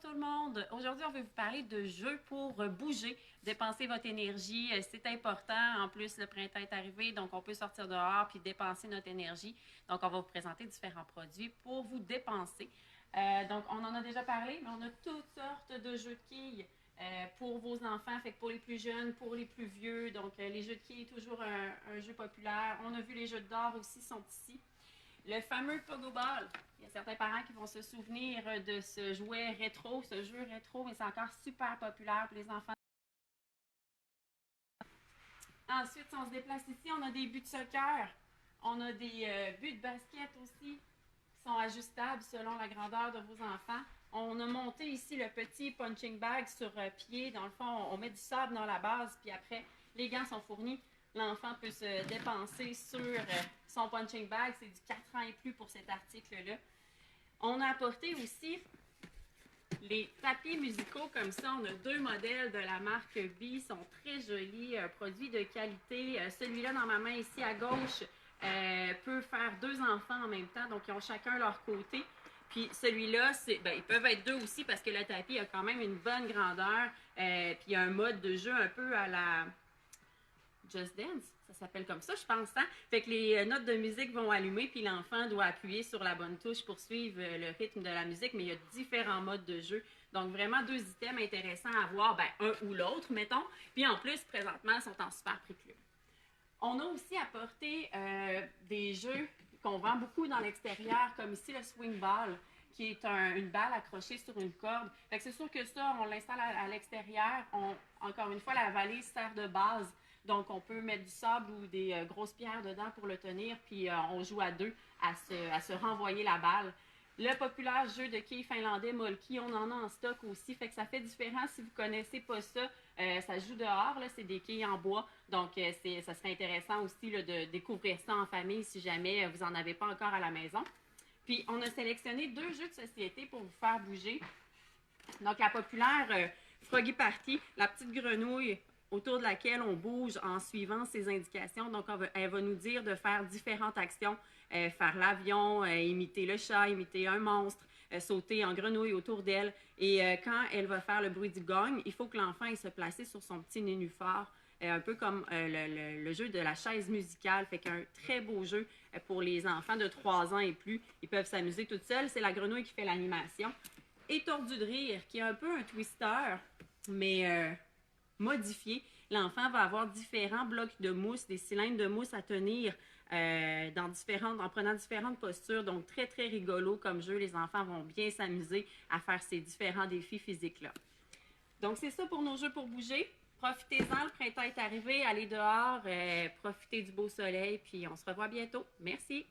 Bonjour tout le monde! Aujourd'hui, on va vous parler de jeux pour bouger, dépenser votre énergie. C'est important. En plus, le printemps est arrivé, donc on peut sortir dehors puis dépenser notre énergie. Donc, on va vous présenter différents produits pour vous dépenser. Donc, on en a déjà parlé, mais on a toutes sortes de jeux de quilles pour vos enfants, fait que pour les plus jeunes, pour les plus vieux. Donc, les jeux de quilles, toujours un jeu populaire. On a vu les jeux d'or aussi sont ici. Le fameux Pogo Ball. Il y a certains parents qui vont se souvenir de ce jouet rétro, ce jeu rétro, mais c'est encore super populaire pour les enfants. Ensuite, si on se déplace ici, on a des buts de soccer. On a des buts de basket aussi qui sont ajustables selon la grandeur de vos enfants. On a monté ici le petit punching bag sur pied. Dans le fond, on met du sable dans la base, puis après, les gants sont fournis. L'enfant peut se dépenser sur son punching bag. C'est du 4 ans et plus pour cet article-là. On a apporté aussi les tapis musicaux comme ça. On a deux modèles de la marque B. Ils sont très jolis, produits de qualité. Celui-là dans ma main ici à gauche peut faire deux enfants en même temps. Donc, ils ont chacun leur côté. Puis celui-là, ils peuvent être deux aussi parce que le tapis a quand même une bonne grandeur. Puis il y a un mode de jeu un peu à la Just Dance, ça s'appelle comme ça, je pense. Hein? Fait que les notes de musique vont allumer, puis l'enfant doit appuyer sur la bonne touche pour suivre le rythme de la musique, mais il y a différents modes de jeu. Donc, vraiment, deux items intéressants à voir, un ou l'autre, mettons. Puis en plus, présentement, ils sont en super prix club. On a aussi apporté des jeux qu'on vend beaucoup dans l'extérieur, comme ici le swing ball, qui est une balle accrochée sur une corde. Fait que c'est sûr que ça, on l'installe à l'extérieur. Encore une fois, la valise sert de base. Donc, on peut mettre du sable ou des grosses pierres dedans pour le tenir, puis on joue à deux à se renvoyer la balle. Le populaire jeu de quilles finlandais Molki, on en a en stock aussi, fait que ça fait différent si vous ne connaissez pas ça. Ça joue dehors, c'est des quilles en bois, donc ça serait intéressant aussi là, de découvrir ça en famille si jamais vous n'en avez pas encore à la maison. Puis, on a sélectionné deux jeux de société pour vous faire bouger. Donc, la populaire Froggy Party, la petite grenouille autour de laquelle on bouge en suivant ses indications. Donc, elle va nous dire de faire différentes actions. Faire l'avion, imiter le chat, imiter un monstre, sauter en grenouille autour d'elle. Et quand elle va faire le bruit du gong, il faut que l'enfant se place sur son petit nénuphar. Un peu comme le jeu de la chaise musicale. Fait qu'un très beau jeu pour les enfants de 3 ans et plus. Ils peuvent s'amuser toutes seuls. C'est la grenouille qui fait l'animation. Et Tordu de rire, qui est un peu un twister, mais modifié. L'enfant va avoir différents blocs de mousse, des cylindres de mousse à tenir en prenant différentes postures. Donc, très, très rigolo comme jeu. Les enfants vont bien s'amuser à faire ces différents défis physiques-là. Donc, c'est ça pour nos jeux pour bouger. Profitez-en, le printemps est arrivé. Allez dehors, profitez du beau soleil, puis on se revoit bientôt. Merci!